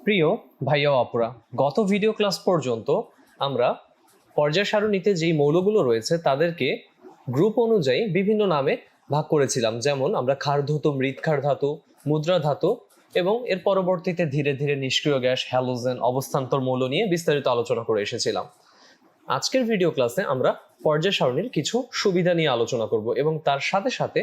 প্রিয় ভাইয়া ও আপুরা, গত ভিডিও ক্লাস পর্যন্ত আমরা পর্যায় সারণীতে যেই মৌলগুলো রয়েছে তাদেরকে গ্রুপ অনুযায়ী বিভিন্ন নামে ভাগ করেছিলাম। যেমন আমরা ক্ষার ধাতু, মৃৎক্ষার ধাতু, মুদ্রা ধাতু এবং এর পরবর্তীতে ধীরে ধীরে নিষ্ক্রিয় গ্যাস, হ্যালোজেন, অবস্থান্তর মৌল নিয়ে বিস্তারিত আলোচনা করে এসেছিলাম। আজকের ভিডিও ক্লাসে আমরা পর্যায় সারণীর কিছু সুবিধা নিয়ে আলোচনা করব এবং তার সাথে সাথে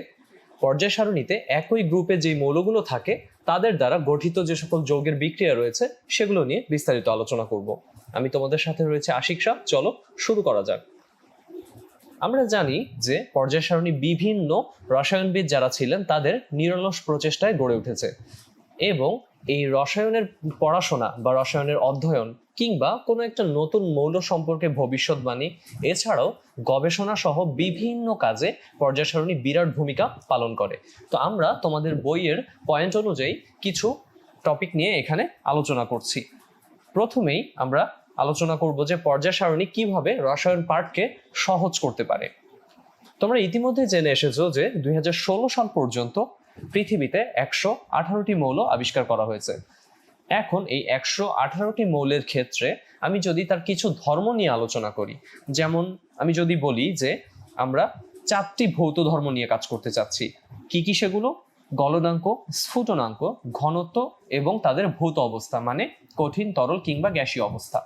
পর্যায় সারণীতে একই গ্রুপে যে মৌলগুলো থাকে তাদের দ্বারা গঠিত যে সকল যৌগের বিক্রিয়া রয়েছে সেগুলো নিয়ে বিস্তারিত আলোচনা করব। আমি তোমাদের সাথে রয়েছে আশিক শাহ। চলো শুরু করা যাক। আমরা জানি যে পর্যায় সারণী বিভিন্ন রসায়নবিদ যারা ছিলেন তাদের নিরলস প্রচেষ্টায় গড়ে উঠেছে এবং এই রসায়নের পড়াশোনা বা রসায়নের অধ্যয়ন কিংবা কোনো একটা নতুন মৌল সম্পর্কে ভবিষ্যৎবাণী এছাড়াও গবেষণা সহ বিভিন্ন কাজে পর্যায় সারণী বিরাট ভূমিকা পালন করে। তো আমরা তোমাদের বইয়ের পয়েন্ট অনুযায়ী কিছু টপিক নিয়ে এখানে আলোচনা করছি। প্রথমেই আমরা আলোচনা করব যে পর্যায় সারণী কিভাবে রসায়ন পাঠকে সহজ করতে পারে। তোমরা ইতিমধ্যে জেনে এসেছো যে 2016 সাল পর্যন্ত পৃথিবীতে 118টি মৌল আবিষ্কার করা হয়েছে। এখন এই 118টি মৌলের ক্ষেত্রে আমি যদি তার কিছু ধর্ম নিয়ে আলোচনা করি, যেমন আমি যদি বলি যে আমরা 4টি ভৌত ধর্ম নিয়ে কাজ করতে চাচ্ছি। কি কি সেগুলো? গলনাঙ্ক, স্ফুটনাঙ্ক, ঘনত্ব এবং তাদের ভৌত অবস্থা, মানে কঠিন, তরল কিংবা গ্যাসীয় অবস্থা।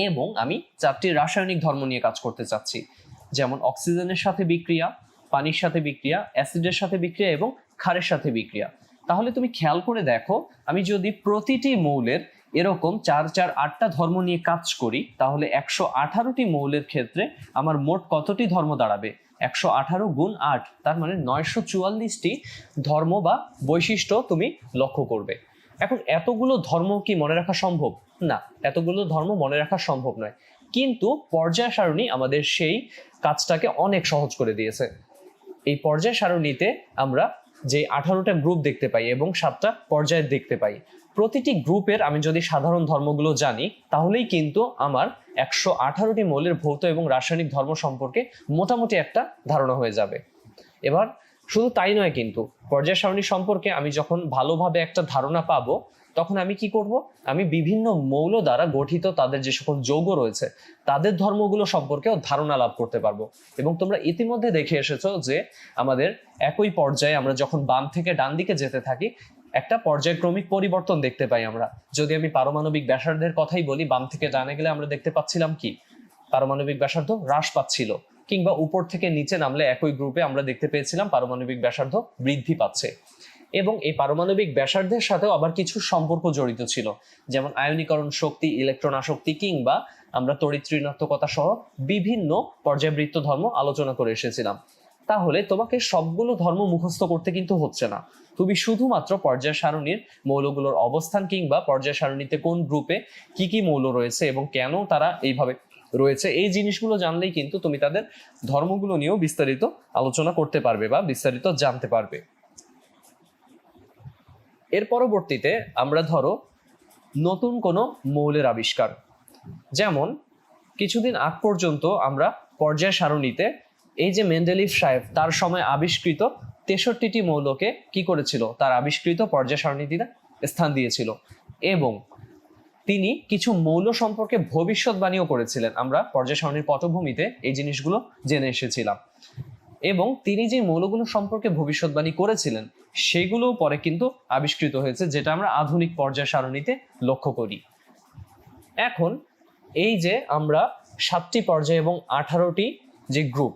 এবং আমি 4টি রাসায়নিক ধর্ম নিয়ে কাজ করতে চাচ্ছি, যেমন অক্সিজেনের সাথে বিক্রিয়া, পানির সাথে বিক্রিয়া, অ্যাসিডের সাথে বিক্রিয়া এবং ক্ষারের সাথে বিক্রিয়া। তাহলে তুমি খেয়াল করে দেখো, আমি যদি প্রতিটি মৌলের এরকম 4, 4, 8টা ধর্ম নিয়ে কাজ করি তাহলে 118টি মৌলের ক্ষেত্রে আমার মোট কতটি ধর্ম দাঁড়াবে? 118 গুণ 8, তার মানে 944টি ধর্ম বা বৈশিষ্ট্য তুমি লক্ষ্য করবে। এখন এতগুলো ধর্ম কি মনে রাখা সম্ভব? না, এতগুলো ধর্ম মনে রাখা সম্ভব নয়, কিন্তু পর্যায় সারণী আমাদের সেই কাজটাকে অনেক সহজ করে দিয়েছে। এই পর্যায় সারণীতে আমরা যে 18টা গ্রুপ দেখতে পাই এবং 7টা পর্যায় দেখতে পাই, প্রতিটি গ্রুপের আমি যদি সাধারণ ধর্মগুলো জানি তাহলেই কিন্তু আমার 118টি মৌলের ভৌত এবং রাসায়নিক ধর্ম সম্পর্কে মোটামুটি একটা ধারণা হয়ে যাবে। এবার শুধু তাই নয়, কিন্তু পর্যায় সারণী সম্পর্কে আমি যখন ভালোভাবে একটা ধারণা পাবো তখন আমি কি করব? আমি বিভিন্ন মৌল দ্বারা গঠিত তাদের যে সকল যৌগ রয়েছে তাদের ধর্মগুলো সম্পর্কেও ধারণা লাভ করতে পারবো। এবং তোমরা ইতিমধ্যে দেখে এসেছো যে আমাদের একই পর্যায়ে আমরা যখন বাম থেকে ডান দিকে যেতে থাকি একটা পর্যায়ক্রমিক পরিবর্তন দেখতে পাই আমরা। যদি আমি পারমাণবিক ব্যাসার্ধের কথাই বলি, বাম থেকে ডানে গেলে আমরা দেখতে পাচ্ছিলাম কি পারমাণবিক ব্যাসার্ধ হ্রাস পাচ্ছিল, কিংবা উপর থেকে নিচে নামলে একই গ্রুপে আমরা দেখতে পেয়েছিলাম পারমাণবিক ব্যাসার্ধ বৃদ্ধি পাচ্ছে। এবং এই পারমাণবিক ব্যাসার্ধের সাথেও আবার কিছু সম্পর্ক জড়িত ছিল, যেমন আয়নীকরণ শক্তি, ইলেকট্রন আসক্তি কিংবা আমরা তড়িৎ ঋণাত্মকতা সহ বিভিন্ন পর্যায়বৃত্ত ধর্ম আলোচনা করে এসেছিলাম। তাহলে তোমাকে সবগুলো ধর্ম মুখস্থ করতে কিন্তু হচ্ছে না, তুমি শুধুমাত্র পর্যায় সারণীর মৌলগুলোর অবস্থান কিংবা পর্যায় সারণীতে কোন গ্রুপে কি কি মৌল রয়েছে এবং কেন তারা এইভাবে রয়েছে এই জিনিসগুলো জানলেই কিন্তু তুমি তাদের ধর্মগুলো নিয়েও বিস্তারিত আলোচনা করতে পারবে বা বিস্তারিত জানতে পারবে। এর পরবর্তীতে আমরা ধরো নতুন কোনো মৌলের আবিষ্কার, যেমন কিছুদিন আগ পর্যন্ত আমরা পর্যায় সারণীতে এই যে মেন্ডেলিভ সাহেব তার সময় আবিষ্কৃত 63টি মৌলকে কি করেছিল? তার আবিষ্কৃত পর্যায় সারণীতে স্থান দিয়েছিল এবং তিনি কিছু মৌল সম্পর্কে ভবিষ্যৎবাণীও করেছিলেন। আমরা পর্যায় সারণীর পটভূমিতে এই জিনিসগুলো জেনে এসেছিলাম এবং তিনি যে মৌলগুলো সম্পর্কে ভবিষ্যৎবাণী করেছিলেন সেগুলো পরে কিন্তু আবিষ্কৃত হয়েছে, যেটা আমরা আধুনিক পর্যায় সারণীতে লক্ষ্য করি। এখন এই যে আমরা 7টি পর্যায় এবং 18টি যে গ্রুপ,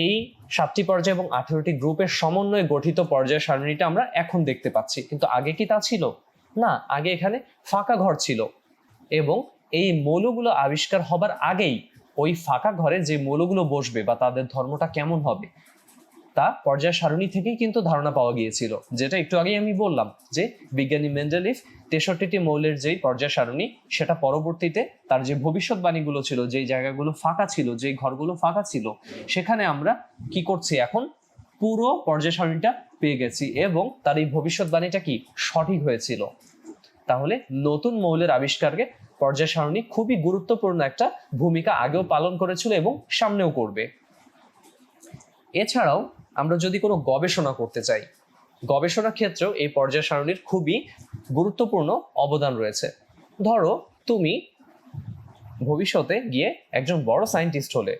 এই 7টি পর্যায় এবং 18টি গ্রুপের সমন্বয়ে গঠিত পর্যায় সারণীটা আমরা এখন দেখতে পাচ্ছি, কিন্তু আগে কি তা ছিল? না, আগে এখানে ফাঁকা ঘর ছিল এবং এই মৌলগুলো আবিষ্কার হবার আগেই ওই ফাঁকা ঘরে যে মৌলগুলো বসবে বা তাদের ধর্মটা কেমন হবে তা পর্যায় সারণী থেকেই কিন্তু ধারণা পাওয়া গিয়েছিল, যেটা একটু আগেই আমি বললাম যে বিজ্ঞানী মেন্ডেলিভ 63টি মৌলের যেই পর্যায় সারণী সেটা পরবর্তীতে তার যে ভবিষ্যৎবাণীগুলো ছিল, যেই জায়গাগুলো ফাঁকা ছিল, যেই ঘরগুলো ফাঁকা ছিল, সেখানে আমরা কি করছি এখন পুরো পর্যায় সারণীটা পেয়ে গেছি এবং তার এই ভবিষ্যৎবাণীটা কি সঠিক হয়েছিল। তাহলে নতুন মৌলের আবিষ্কারকে পর্যায় সারণী খুবই গুরুত্বপূর্ণ একটা ভূমিকা আগেও পালন করেছিল এবং সামনেও করবে। এছাড়াও আমরা যদি কোনো গবেষণা করতে চাই, গবেষণা ক্ষেত্রেও এই পর্যায় সারণীর খুবই গুরুত্বপূর্ণ অবদান রয়েছে। ধরো তুমি ভবিষ্যতে গিয়ে একজন বড় সায়েন্টিস্ট হলে,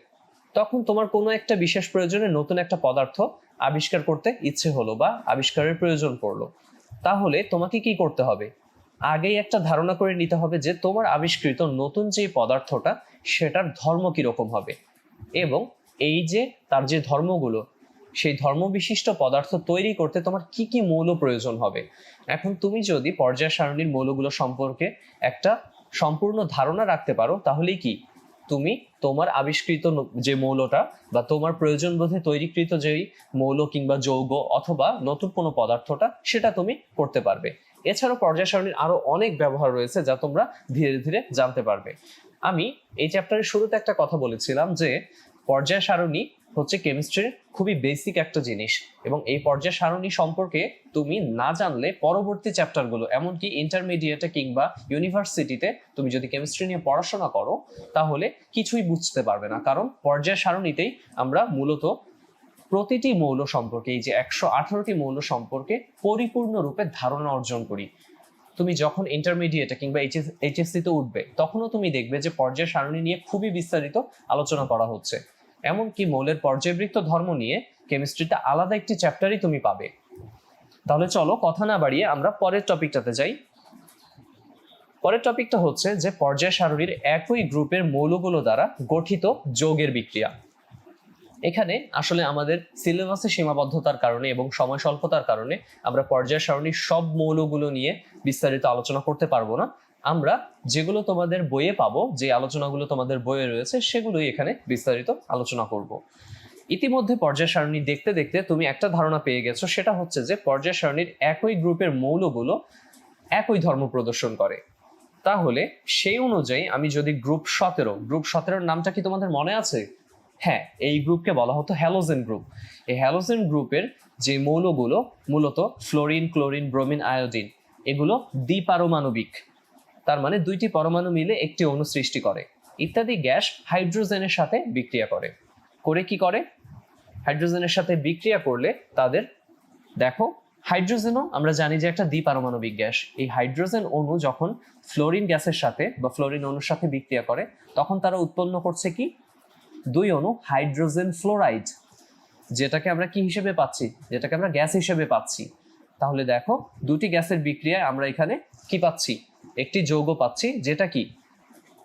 তখন তোমার কোনো একটা বিশেষ প্রয়োজনে নতুন একটা পদার্থ আবিষ্কার করতে ইচ্ছে হলো বা আবিষ্কারের প্রয়োজন পড়লো, তাহলে তোমাকে কি করতে হবে? আগেই একটা ধারণা করে নিতে হবে যে তোমার আবিষ্কৃত নতুন যে পদার্থটা সেটার ধর্ম কিরকম হবে, এবং এই যে তার যে ধর্মগুলো, সেই ধর্ম বিশিষ্ট পদার্থ তৈরি করতে তোমার কি কি মৌল প্রয়োজন হবে। এখন তুমি যদি পর্যায় সারণীর মৌলগুলো সম্পর্কে একটা সম্পূর্ণ ধারণা রাখতে পারো, তাহলেই কি তুমি তোমার আবিষ্কৃত যে মৌলটা বা তোমার প্রয়োজন বোধে তৈরিকৃত যেই মৌল কিংবা যৌগ অথবা নতুন কোনো পদার্থটা সেটা তুমি করতে পারবে। এছাড়াও পর্যায় সারণীর আরো অনেক ব্যবহার রয়েছে যা তোমরা ধীরে ধীরে জানতে পারবে। আমি এই চ্যাপ্টারের শুরুতে একটা কথা বলেছিলাম যে পর্যায় সারণী হচ্ছে কেমিস্ট্রির খুবই বেসিক একটা জিনিস, এবং এই পর্যায় সারণী সম্পর্কে তুমি না জানলে পরবর্তী চ্যাপ্টারগুলো, এমনকি ইন্টারমিডিয়েটে কিংবা ইউনিভার্সিটিতে তুমি যদি কেমিস্ট্রি নিয়ে পড়াশোনা করো তাহলে কিছুই বুঝতে পারবে না, কারণ পর্যায় সারণীতেই আমরা মূলত প্রতিটি মৌল সম্পর্কে, এই যে 118টি মৌল সম্পর্কে পরিপূর্ণরূপে ধারণা অর্জন করি। তুমি যখন ইন্টারমিডিয়েটে কিংবা এইচএসসি তে উঠবে তখনও তুমি দেখবে যে পর্যায় সারণী নিয়ে খুবই বিস্তারিত আলোচনা করা হচ্ছে। এমনকি মৌলের পর্যায়বৃত্ত ধর্ম নিয়ে কেমিস্ট্রিতে আলাদা একটি চ্যাপ্টারই তুমি পাবে। তাহলে চলো কথা না বাড়িয়ে আমরা পরের টপিকটাতে যাই। পরের টপিকটা হচ্ছে যে পর্যায় সারণীর একই গ্রুপের মৌলগুলো দ্বারা গঠিত যৌগের বিক্রিয়া। এখানে আসলে আমাদের সিলেবাসের সীমাবদ্ধতার কারণে এবং সময় স্বল্পতার কারণে আমরা পর্যায় সারণীর সব মৌলগুলো নিয়ে বিস্তারিত আলোচনা করতে পারবো না। আমরা যেগুলো তোমাদের বইয়ে পাবো, যে আলোচনাগুলো তোমাদের বইয়ে রয়েছে, সেগুলোই এখানে বিস্তারিত আলোচনা করব। ইতিমধ্যে পর্যায় সারণী দেখতে দেখতে তুমি একটা ধারণা পেয়ে গেছো, সেটা হচ্ছে যে পর্যায় সারণীর একই গ্রুপের মৌলগুলো একই ধর্ম প্রদর্শন করে। তাহলে সেই অনুযায়ী আমি যদি গ্রুপ 17 নামটা কি তোমাদের মনে আছে? হ্যাঁ, এই গ্রুপকে বলা হতো হ্যালোজেন গ্রুপ। এই হ্যালোজেন গ্রুপের যে মৌলগুলো মূলত ফ্লোরিন, ক্লোরিন, ব্রোমিন, আয়োডিন, এগুলো দ্বিপারমাণবিক, তার মানে দুইটি পরমাণু মিলে একটি অণু সৃষ্টি করে। ইত্যাদি গ্যাস হাইড্রোজেনের সাথে বিক্রিয়া করে কি করে? হাইড্রোজেনের সাথে বিক্রিয়া করলে তাদের, দেখো হাইড্রোজেনও আমরা জানি যে একটা দ্বিপারমাণবিক গ্যাস। এই হাইড্রোজেন অণু যখন ফ্লোরিন গ্যাসের সাথে বা ফ্লোরিন অণুর সাথে বিক্রিয়া করে তখন তারা উৎপন্ন করছে কি? দুই অণু হাইড্রোজেন ফ্লোরাইড, যেটাকে আমরা কি হিসেবে পাচ্ছি? যেটাকে আমরা গ্যাস হিসেবে পাচ্ছি। তাহলে দেখো দুটি গ্যাসের বিক্রিয়ায় আমরা এখানে কি পাচ্ছি? একটি যৌগ পাচ্ছি, যেটা কি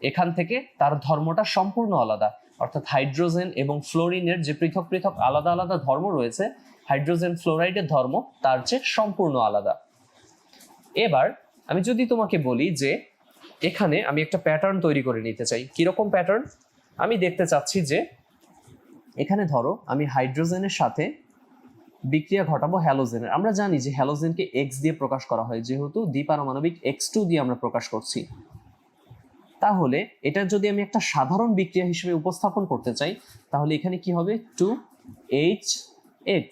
এখান থেকে তার ধর্মটা সম্পূর্ণ আলাদা। অর্থাৎ হাইড্রোজেন এবং ফ্লোরিনের যে পৃথক পৃথক আলাদা আলাদা ধর্ম রয়েছে, হাইড্রোজেন ফ্লোরাইডের ধর্ম তার চেয়ে সম্পূর্ণ আলাদা। এবার আমি যদি তোমাকে বলি যে এখানে আমি একটা প্যাটার্ন তৈরি করে নিতে চাই, কিরকম প্যাটার্ন? আমি দেখতে চাচ্ছি যে এখানে ধরো আমি হাইড্রোজেনের সাথে বিক্রিয়া ঘটাবো হ্যালোজেনের। আমরা জানি যে হ্যালোজেনকে এক্স দিয়ে প্রকাশ করা হয়, যেহেতু দ্বিপারমাণবিক X2 দিয়ে আমরা প্রকাশ করছি। তাহলে এটা যদি আমি একটা সাধারণ বিক্রিয়া হিসেবে উপস্থাপন করতে চাই, তাহলে এখানে কি হবে? 2HX,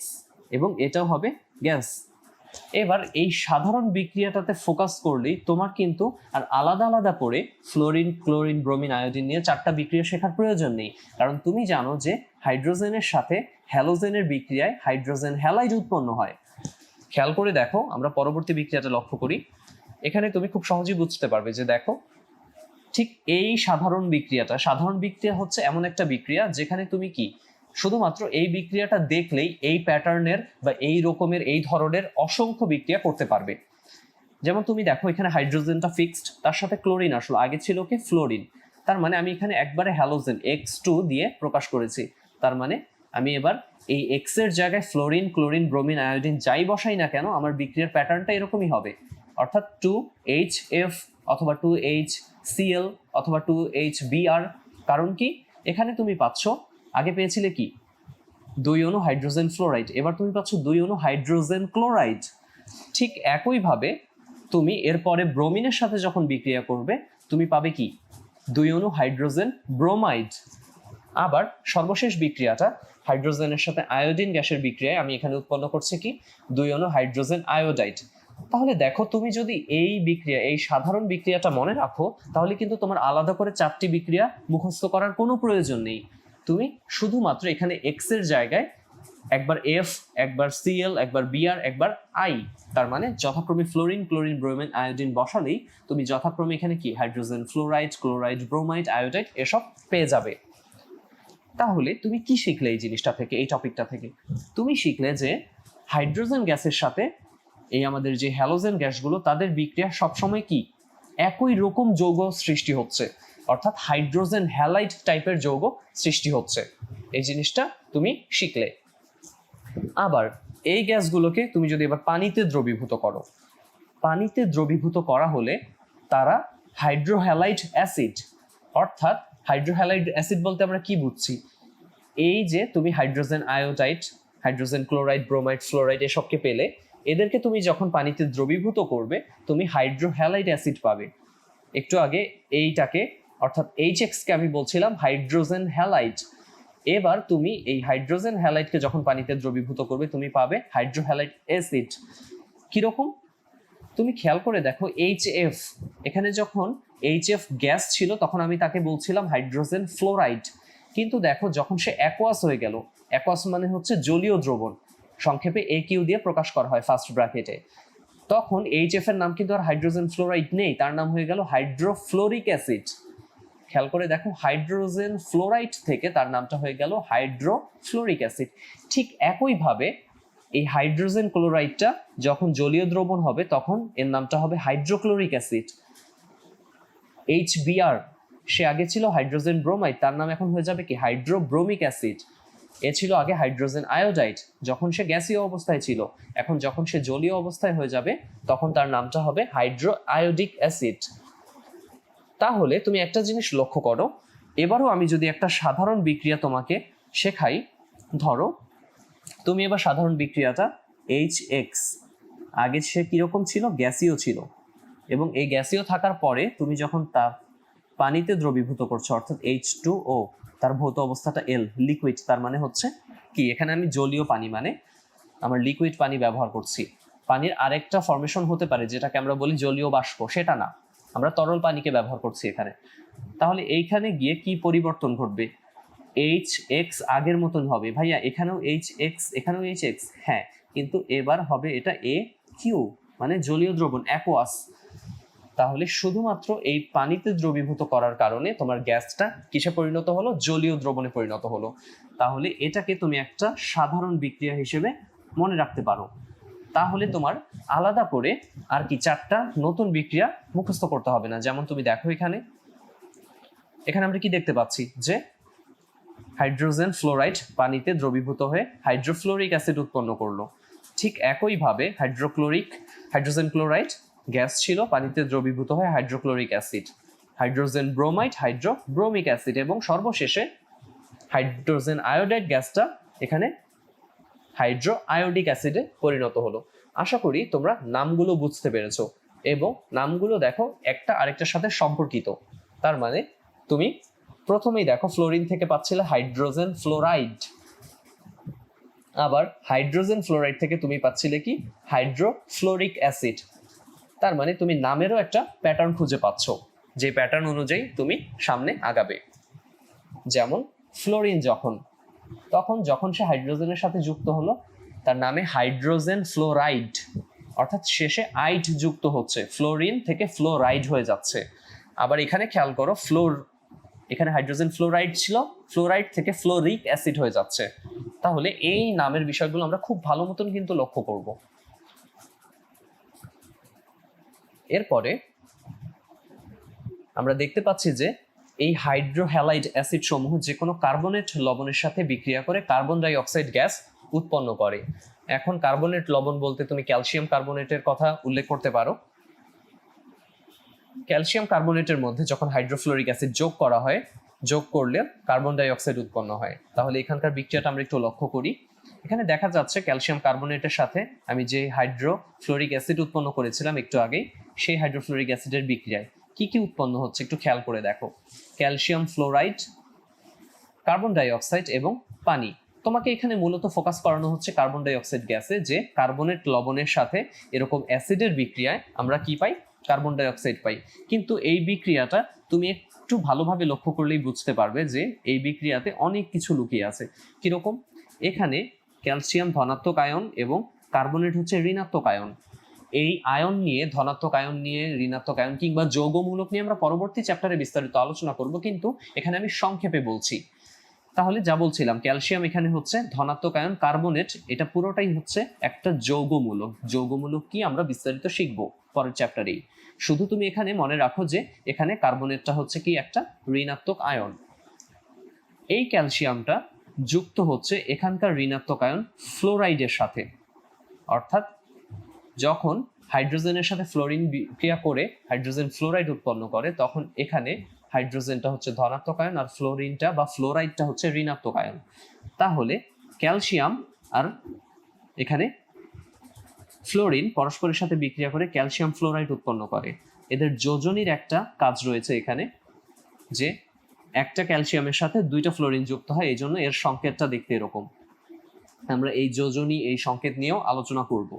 এবং এটাও হবে গ্যাস। এবার এই সাধারণ বিক্রিয়াটাতে ফোকাস করলেই তোমার কিন্তু আর আলাদা আলাদা করে ফ্লোরিন, ক্লোরিন, ব্রোমিন, আয়োডিন নিয়ে 4টা বিক্রিয়া শেখার প্রয়োজন নেই, কারণ তুমি জানো যে হাইড্রোজেনের সাথে হ্যালোজেনের বিক্রিয়ায় হাইড্রোজেন হ্যালাইড উৎপন্ন হয়। খেয়াল করে দেখো, আমরা পরবর্তী বিক্রিয়াটা লক্ষ্য করি। এখানে তুমি খুব সহজেই বুঝতে পারবে যে দেখো ঠিক এই সাধারণ বিক্রিয়া হচ্ছে এমন একটা বিক্রিয়া যেখানে তুমি কি শুধুমাত্র এই বিক্রিয়াটা দেখলেই এই প্যাটার্নের বা এই রকমের এই ধরনের অসংখ্য বিক্রিয়া করতে পারবে। যেমন তুমি দেখো এখানে হাইড্রোজেনটা ফিক্সড, তার সাথে ক্লোরিন আসলো, আগে ছিল কি ফ্লোরিন। তার মানে আমি এখানে একবারে হ্যালোজেন X2 দিয়ে প্রকাশ করেছি। তার মানে আমি এবার এই X এর জায়গায় ফ্লোরিন, ক্লোরিন, ব্রোমিন, আয়োডিন যাই বসাই না কেন, আমার বিক্রিয়ার প্যাটার্নটা এরকমই হবে, অর্থাৎ 2HF অথবা 2HCl অথবা 2HBr। কারণ কি? এখানে তুমি পাচ্ছ, আগে পেয়েছিলে কি? 2 অণু হাইড্রোজেন ফ্লোরাইড, এবার তুমি পাচ্ছ 2 অণু হাইড্রোজেন ক্লোরাইড। ঠিক একইভাবে তুমি এরপরে ব্রোমিনের সাথে যখন বিক্রিয়া করবে তুমি পাবে কি? 2 অণু হাইড্রোজেন ব্রোমাইড। আবার সর্বশেষ বিক্রিয়াটা হাইড্রোজেনের সাথে আয়োডিন গ্যাসের বিক্রিয়ায় আমি এখানে উৎপন্ন করছি কি? 2 অণু হাইড্রোজেন আয়োডাইড। তাহলে দেখো তুমি যদি এই বিক্রিয়া, এই সাধারণ বিক্রিয়াটা মনে রাখো, তাহলে কিন্তু তোমার আলাদা করে 4টি বিক্রিয়া মুখস্থ করার কোনো প্রয়োজন নেই। তুমি শুধুমাত্র এখানে X এর জায়গায় একবার এফ, একবার সিএল, একবার বিআর, একবার আই। তার মানে যথাক্রমে ফ্লোরিন, ক্লোরিন, ব্রোমিন, আয়োডিন বসালেই তুমি যথাক্রমে এখানে কি hydrogen fluoride, chloride, bromide, iodide এসব পেয়ে যাবে। তাহলে তুমি কি শিখলে এই জিনিসটা থেকে, এই টপিকটা থেকে? তুমি শিখলে যে হাইড্রোজেন গ্যাসের সাথে এই আমাদের যে হ্যালোজেন গ্যাসগুলো, তাদের বিক্রিয়া সবসময় কি একই রকম যৌগ সৃষ্টি হচ্ছে, অর্থাৎ হাইড্রোজেন হ্যালাইড টাইপের যৌগ সৃষ্টি হচ্ছে। এই জিনিসটা তুমি শিখলে। আবার এই গ্যাসগুলোকে তুমি যদি এবার পানিতে দ্রবীভূত করো, পানিতে দ্রবীভূত করা হলে তারা হাইড্রোহ্যালাইড অ্যাসিড, অর্থাৎ হাইড্রোহ্যালাইড অ্যাসিড বলতে আমরা কি বুঝছি? এই যে তুমি hydrogen iodide, hydrogen chloride, bromide, fluoride এসবকে পেলে, এদেরকে তুমি যখন পানিতে দ্রবীভূত করবে তুমি হাইড্রোহ্যালাইড অ্যাসিড পাবে। একটু আগে এইটাকে অর্থাৎ এইচএক্সকে আমি বলছিলাম হাইড্রোজেন হ্যালাইড। এবার তুমি এই হাইড্রোজেন হ্যালাইডকে যখন পানিতে দ্রবীভূত করবে তুমি পাবে হাইড্রোহ্যালাইড অ্যাসিড। কিরকম তুমি খেয়াল করে দেখো, এইচএফ, এখানে যখন এইচএফ গ্যাস ছিল তখন আমি তাকে বলছিলাম হাইড্রোজেন ফ্লোরাইড, কিন্তু দেখো যখন সে অ্যাকোয়াস হয়ে গেল, অ্যাকোয়াস মানে হচ্ছে জলীয় দ্রবণ, সংক্ষেপে AQ দিয়ে প্রকাশ করা হয় ফার্স্ট ব্র্যাকেটে, তখন এইচএফ এর নাম কিন্তু আর হাইড্রোজেন ফ্লোরাইড নেই, তার নাম হয়ে গেল হাইড্রোফ্লোরিক অ্যাসিড। খেয়াল করে দেখো, হাইড্রোজেন ফ্লোরাইড থেকে তার নামটা হয়ে গেল হাইড্রোফ্লোরিক অ্যাসিড। ঠিক একইভাবে এই হাইড্রোজেন ক্লোরাইডটা যখন জলীয় দ্রবণ হবে তখন এর নামটা হবে হাইড্রোক্লোরিক অ্যাসিড। HBr, সে আগে ছিল হাইড্রোজেন ব্রোমাইড, তার নাম এখন হয়ে যাবে কি হাইড্রোব্রোমিক অ্যাসিড। এ ছিল আগে হাইড্রোজেন আয়োডাইড, যখন সে গ্যাসীয় অবস্থায় ছিল, এখন যখন সে জলীয় অবস্থায় হয়ে যাবে তখন তার নামটা হবে হাইড্রো আয়োডিক অ্যাসিড। তাহলে তুমি একটা জিনিস লক্ষ্য করো, এবারও আমি যদি একটা সাধারণ বিক্রিয়া তোমাকে শেখাই, ধরো তুমি এবার সাধারণ বিক্রিয়াটা HX, আগে সে কিরকম ছিল, গ্যাসীয় ছিল, এবং এই গ্যাসীয় থাকার পরে তুমি যখন তা পানিতে দ্রবীভূত করছো অর্থাৎ H2O, তার ভৌত অবস্থাটা L, লিকুইড, তার মানে হচ্ছে কি এখানে আমি জলীয় পানি মানে আমার লিকুইড পানি ব্যবহার করছি। পানির আরেকটা ফর্মেশন হতে পারে যেটাকে আমরা বলি জলীয় বাষ্প, সেটা না, আমরা তরল পানিকে ব্যবহার করছি এখানে। তাহলে এইখানে গিয়ে কি পরিবর্তন ঘটবে? HX আগের মতন হবে। ভাইয়া এখানেও HX, এখানেও HX, হ্যাঁ, কিন্তু এবার হবে এটা AQ, মানে জলীয় দ্রবণ, অ্যাকোয়াস। তাহলে শুধুমাত্র এই পানিতে দ্রবীভূত করার কারণে তোমার গ্যাসটা কিসে পরিণত হলো? জলীয় দ্রবণে পরিণত হলো। তাহলে এটাকে তুমি একটা সাধারণ বিক্রিয়া হিসেবে মনে রাখতে পারো। তাহলে তোমার আলাদা করে আর কি চারটা নতুন বিক্রিয়া মুখস্থ করতে হবে না। যেমন তুমি দেখো এখানে আমরা কি দেখতে পাচ্ছি যে হাইড্রোজেন ফ্লোরাইড পানিতে দ্রবীভূত হয়ে হাইড্রোফ্লোরিক অ্যাসিড উৎপন্ন করলো। ঠিক একইভাবে হাইড্রোজেন ক্লোরাইড গ্যাস ছিল, পানিতে দ্রবীভূত হয়ে hydrochloric acid, hydrogen bromide হাইড্রোব্রোমিক acid, এবং সর্বশেষে হাইড্রোজেন আয়োডাইড গ্যাসটা এখানে হাইড্রো আয়োডিক অ্যাসিডে পরিণত হলো। আশা করি তোমরা নামগুলো বুঝতে পেরেছো, এবং নামগুলো দেখো একটা আরেকটার সাথে সম্পর্কিত। তার মানে তুমি প্রথমেই দেখো ফ্লোরিন থেকে পাচ্ছিলে হাইড্রোজেন ফ্লোরাইড, আবার হাইড্রোজেন ফ্লোরাইড থেকে তুমি পাচ্ছিলে কি হাইড্রোফ্লোরিক অ্যাসিড। তার মানে তুমি নামেরও একটা প্যাটার্ন খুঁজে পাচ্ছ, যে প্যাটার্ন অনুযায়ী তুমি সামনে আগাবে। যেমন ফ্লোরিন যখন সে হাইড্রোজেনের সাথে যুক্ত হলো তার নামে হাইড্রোজেন ফ্লোরাইড, অর্থাৎ শেষে আইড যুক্ত হচ্ছে, ফ্লোরিন থেকে ফ্লোরাইড হয়ে যাচ্ছে। আবার এখানে খেয়াল করো, এখানে হাইড্রোজেন ফ্লোরাইড ছিল, ফ্লোরাইড থেকে ফ্লোরিক অ্যাসিড হয়ে যাচ্ছে। তাহলে এই নামের বিষয়গুলো আমরা খুব ভালো মতন কিন্তু লক্ষ্য করব। এরপরে আমরা দেখতে পাচ্ছি যে এই হাইড্রোহ্যালাইড অ্যাসিড সমূহ যে কোনো কার্বনেট লবণের সাথে বিক্রিয়া করে কার্বন ডাই অক্সাইড গ্যাস উৎপন্ন করে। এখন কার্বনেট লবণ বলতে তুমি ক্যালসিয়াম কার্বনেটের কথা উল্লেখ করতে পারো। ক্যালসিয়াম কার্বনেটের মধ্যে যখন হাইড্রোফ্লোরিক অ্যাসিড যোগ করলে কার্বন ডাই অক্সাইড উৎপন্ন হয়। তাহলে এখানকার বিক্রিয়াটা আমরা একটু লক্ষ্য করি। এখানে দেখা যাচ্ছে ক্যালসিয়াম কার্বনেটের সাথে আমি যে হাইড্রোফ্লোরিক অ্যাসিড উৎপন্ন করেছিলাম একটু আগেই, সেই হাইড্রোফ্লোরিক অ্যাসিডের বিক্রিয়ায় কি কি উৎপন্ন হচ্ছে একটু খেয়াল করে দেখো। Calcium fluoride, carbon die oxide এবং পানি। তোমাকে এখানে মূলত ফোকাস করানো হচ্ছে কার্বন ডাই অক্সাইড গ্যাসে, যে কার্বনেট লবণের সাথে এরকম অ্যাসিডের বিক্রিয়ায় আমরা কি পাই? কার্বন ডাই অক্সাইড পাই। কিন্তু এই বিক্রিয়াটা তুমি একটু ভালোভাবে লক্ষ্য করলেই বুঝতে পারবে যে এই বিক্রিয়াতে অনেক কিছু লুকিয়ে আছে। কিরকম? এখানে ক্যালসিয়াম ধনাত্মক আয়ন এবং কার্বনেট হচ্ছে ঋণাত্মক আয়ন। এই আয়ন নিয়ে, ধনাত্মক আয়ন নিয়ে, ঋণাত্মক আয়ন কিংবা যৌগমূলক নিয়ে আমরা পরবর্তী চ্যাপ্টারে বিস্তারিত আলোচনা করব, কিন্তু এখানে আমি সংক্ষেপে বলছি। তাহলে যা বলছিলাম, ক্যালসিয়াম এখানে হচ্ছে ধনাত্মক আয়ন, কার্বনেট এটা পুরোটাই হচ্ছে একটা যৌগমূলক। যৌগমূলক কি আমরা বিস্তারিত শিখবো পরের চ্যাপ্টারেই। শুধু তুমি এখানে মনে রাখো যে এখানে কার্বনেটটা হচ্ছে কি একটা ঋণাত্মক আয়ন। এই ক্যালসিয়ামটা যুক্ত হচ্ছে এখানকার ঋণাত্মক আয়ন ফ্লোরাইডের সাথে, অর্থাৎ যখন হাইড্রোজেনের সাথে ফ্লোরিন বিক্রিয়া করে হাইড্রোজেন ফ্লোরাইড উৎপন্ন করে, তখন এখানে হাইড্রোজেনটা হচ্ছে ধনাত্মক আয়ন আর ফ্লোরিনটা বা ফ্লোরাইডটা হচ্ছে ঋণাত্মক আয়ন। তাহলে ক্যালসিয়াম আর এখানে ফ্লোরিন পরস্পরের সাথে বিক্রিয়া করে ক্যালসিয়াম ফ্লোরাইড উৎপন্ন করে। এদের যোজনীর একটা কাজ রয়েছে এখানে, যে একটা ক্যালসিয়ামের সাথে দুইটা ফ্লোরিন যুক্ত হয়, এই জন্য এর সংকেতটা দেখতে এরকম। আমরা এই যোজনী, এই সংকেত নিয়েও আলোচনা করব।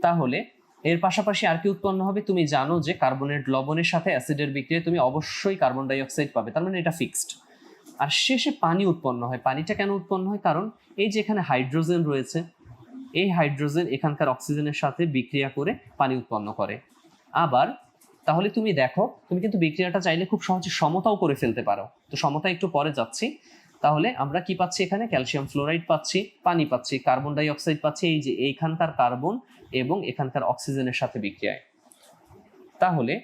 তাহলে এর পাশাপাশি আর কি উৎপন্ন হবে? তুমি জানো যে কার্বনেট লবণের সাথে অ্যাসিডের বিক্রিয়ায় তুমি অবশ্যই কার্বন ডাই অক্সাইড পাবে, তার মানে এটা ফিক্সড। আর শেষে পানি উৎপন্ন হয়। পানিটা কেন উৎপন্ন হয়? কারণ এই যে এখানে হাইড্রোজেন রয়েছে, এই হাইড্রোজেন এখানকার অক্সিজেনের সাথে বিক্রিয়া করে পানি উৎপন্ন করে। আবার তাহলে তুমি দেখো, তুমি কিন্তু বিক্রিয়াটা চাইলে খুব সহজে সমতাও করে ফেলতে পারো। তো সমতা একটু পরে যাচ্ছি। তাহলে আমরা কি পাচ্ছি? এখানে ক্যালসিয়াম ফ্লোরাইড পাচ্ছি, পানি পাচ্ছি, কার্বন ডাই অক্সাইড পাচ্ছি, এই যে এইখানকার কার্বন এবং এখানকার অক্সিজেনের সাথে বিক্রিয়ায়। তাহলে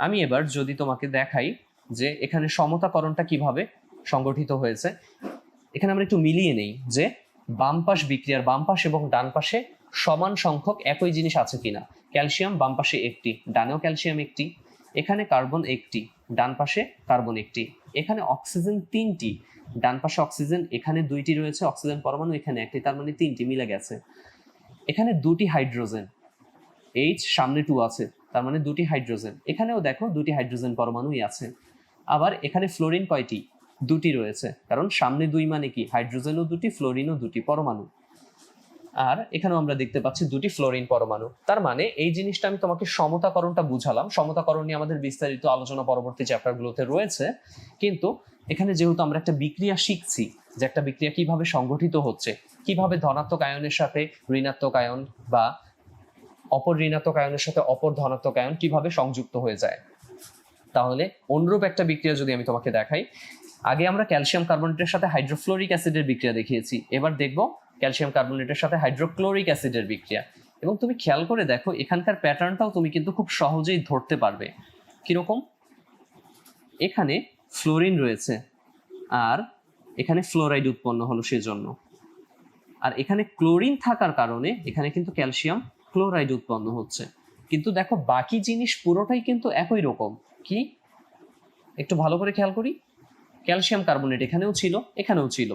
আমি এবার যদি তোমাকে দেখাই যে এখানে সমতাকরণটা কিভাবে সংগঠিত হয়েছে, এখানে আমরা একটু মিলিয়ে নেই যে বাম পাশ বিক্রিয়ার বাম পাশ এবং ডান পাশে সমান সংখ্যক একই জিনিস আছে কিনা। ক্যালসিয়াম বাম পাশে একটি, ডানেও ক্যালসিয়াম একটি, এখানে কার্বন একটি, ডান পাশে কার্বন একটি, এখানে অক্সিজেন তিনটি, ডান পাশে অক্সিজেন এখানে দুইটি রয়েছে, অক্সিজেন পরমাণু এখানে একটি, তার মানে তিনটি মিলে গেছে। এখানে দুটি হাইড্রোজেন, এইচ সামনে 2 আছে, তার মানে দুটি হাইড্রোজেন, এখানেও দেখো দুটি হাইড্রোজেন পরমাণুই আছে। আবার এখানে ফ্লোরিন কয়টি? দুটি রয়েছে, কারণ সামনে 2 মানে কি? হাইড্রোজেনও দুটি, ফ্লোরিনও দুটি পরমাণু। আর এখানেও আমরা দেখতে পাচ্ছি দুটি ফ্লোরিন পরমাণু। তার মানে এই জিনিসটা আমি তোমাকে সমতাকরণটা বুঝালাম। সমতাকরণ নিয়ে আমাদের বিস্তারিত আলোচনা পরবর্তী চ্যাপ্টারগুলোতে রয়েছে, কিন্তু এখানে যেহেতু আমরা একটা বিক্রিয়া শিখছি, যে একটা বিক্রিয়া কিভাবে সংগঠিত হচ্ছে, কিভাবে ধনাত্মক আয়নের সাথে ঋণাত্মক আয়ন বা অপর ঋণাত্মক আয়নের সাথে অপর ধনাত্মক আয়ন কিভাবে সংযুক্ত হয়ে যায়। তাহলে অনুরূপ একটা বিক্রিয়া যদি আমি তোমাকে দেখাই, আগে আমরা ক্যালসিয়াম কার্বনেটের সাথে হাইড্রোফ্লোরিক অ্যাসিডের বিক্রিয়া দেখিয়েছি, এবার দেখব ক্যালসিয়াম কার্বনেটের সাথে হাইড্রোক্লোরিক অ্যাসিডের বিক্রিয়া। এবং তুমি খেয়াল করে দেখো, এখানকার প্যাটার্নটাও তুমি কিন্তু খুব সহজেই ধরতে পারবে। কিরকম? এখানে ফ্লোরিন রয়েছে আর এখানে ফ্লোরাইড উৎপন্ন হলো সেজন্য, আর এখানে ক্লোরিন থাকার কারণে এখানে কিন্তু ক্যালসিয়াম ক্লোরাইড উৎপন্ন হচ্ছে। কিন্তু দেখো বাকি জিনিস পুরোটাই কিন্তু একই রকম। কি? একটু ভালো করে খেয়াল করি, ক্যালসিয়াম কার্বনেট এখানেও ছিল, এখানেও ছিল,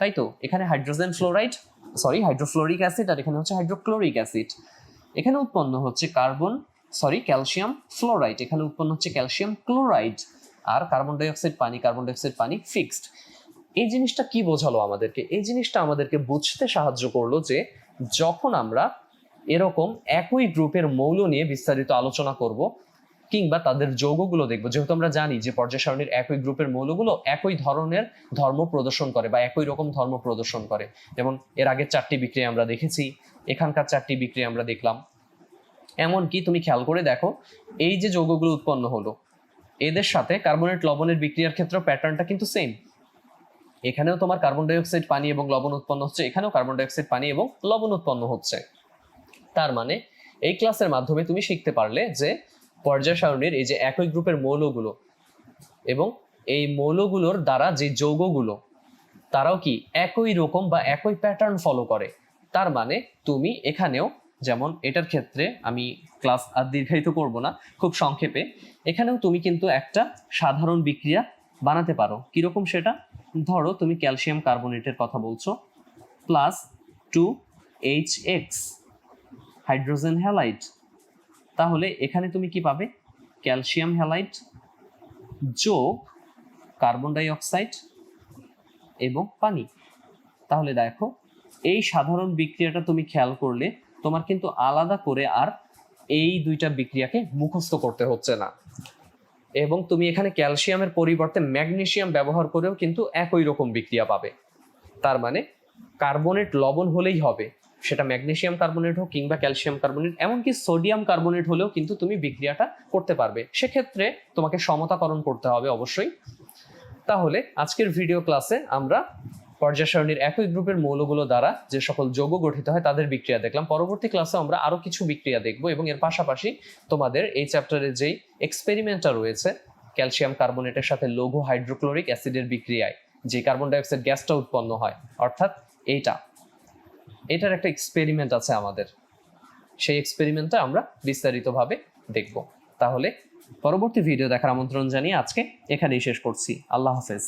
তাই তো? এখানে হাইড্রোজেন ফ্লোরাইড, হাইড্রোফ্লোরিক অ্যাসিড, আর এখানে হচ্ছে হাইড্রোক্লোরিক অ্যাসিড। এখানে উৎপন্ন হচ্ছে ক্যালসিয়াম ফ্লোরাইড, এখানে উৎপন্ন হচ্ছে ক্যালসিয়াম ক্লোরাইড। আর কার্বন ডাই অক্সাইড পানি ফিক্সড। এই জিনিসটা কি বোঝালো আমাদেরকে? এই জিনিসটা আমাদেরকে বুঝতে সাহায্য করলো যে যখন আমরা এরকম একই গ্রুপের মৌল নিয়ে বিস্তারিত আলোচনা করব, কিংবা তাদের যৌগগুলো দেখবো, যেহেতু আমরা জানি যে পর্যায় সারণীর একই গ্রুপের মৌলগুলো একই ধরনের ধর্ম প্রদর্শন করে বা একই রকম ধর্ম প্রদর্শন করে। যেমন এর আগের 4টি বিক্রিয়া আমরা দেখেছি, এখানকার 4টি বিক্রিয়া আমরা দেখলাম। এমনকি তুমি খেয়াল করে দেখো, এই যে যৌগগুলো উৎপন্ন হলো, এদের সাথে কার্বনেট লবণের বিক্রিয়ার ক্ষেত্রে প্যাটার্নটা কিন্তু সেম। এখানেও তোমার কার্বন ডাই অক্সাইড পানি এবং লবণ উৎপন্ন হচ্ছে, এখানেও কার্বন ডাই অক্সাইড পানি এবং লবণ উৎপন্ন হচ্ছে। তার মানে এই ক্লাসের মাধ্যমে তুমি শিখতে পারলে যে পর্যায় সারণীর এই যে একই গ্রুপের মৌলগুলো এবং এই মৌলগুলোর দ্বারা যে যৌগগুলো, তারাও কি একই রকম বা একই প্যাটার্ন ফলো করে। তার মানে তুমি এখানেও, যেমন এটার ক্ষেত্রে আমি ক্লাস আর দীর্ঘায়িত করব না, খুব সংক্ষেপে, এখানেও তুমি কিন্তু একটা সাধারণ বিক্রিয়া বানাতে পারো। কিরকম সেটা? ধরো তুমি ক্যালসিয়াম কার্বনেটের কথা বলছো, প্লাস 2HX হাইড্রোজেন হ্যালাইড। তাহলে এখানে তুমি কি পাবে? ক্যালসিয়াম হ্যালাইড যোগ কার্বন ডাই অক্সাইড এবং পানি। তাহলে দেখো, এই সাধারণ বিক্রিয়াটা তুমি খেয়াল করলে তোমার কিন্তু আলাদা করে আর এই দুইটা বিক্রিয়াকে মুখস্থ করতে হচ্ছে না, এবং তুমি এখানে ক্যালসিয়ামের পরিবর্তে ম্যাগনেসিয়াম ব্যবহার করেও কিন্তু একই রকম বিক্রিয়া পাবে। তার মানে কার্বনেট লবণ হলেই হবে, সেটা ম্যাগনেসিয়াম কার্বনেট হোক কিংবা ক্যালসিয়াম কার্বনেট, এমনকি সোডিয়াম কার্বনেট হলেও কিন্তু তুমি বিক্রিয়াটা করতে পারবে। সেক্ষেত্রে তোমাকে সমতাকরণ করতে হবে অবশ্যই। তাহলে আজকের ভিডিও ক্লাসে আমরা পর্যায় সারণীর একই গ্রুপের মৌলগুলো দ্বারা যে সকল যৌগ গঠিত হয় তাদের বিক্রিয়া দেখলাম। পরবর্তী ক্লাসে আমরা আরো কিছু বিক্রিয়া দেখব এবং এর পাশাপাশি তোমাদের এই চ্যাপ্টারে যেই এক্সপেরিমেন্টটা রয়েছে ক্যালসিয়াম কার্বনেটের সাথে লঘু হাইড্রোক্লোরিক অ্যাসিডের বিক্রিয়ায় যে কার্বন ডাইঅক্সাইড গ্যাসটা উৎপন্ন হয়, অর্থাৎ এটার একটা এক্সপেরিমেন্ট আছে আমাদের, সেই এক্সপেরিমেন্টটা আমরা বিস্তারিতভাবে দেখব। তাহলে পরবর্তী ভিডিও দেখার আমন্ত্রণ জানিয়ে আজকে এখানেই শেষ করছি। আল্লাহ হাফেজ।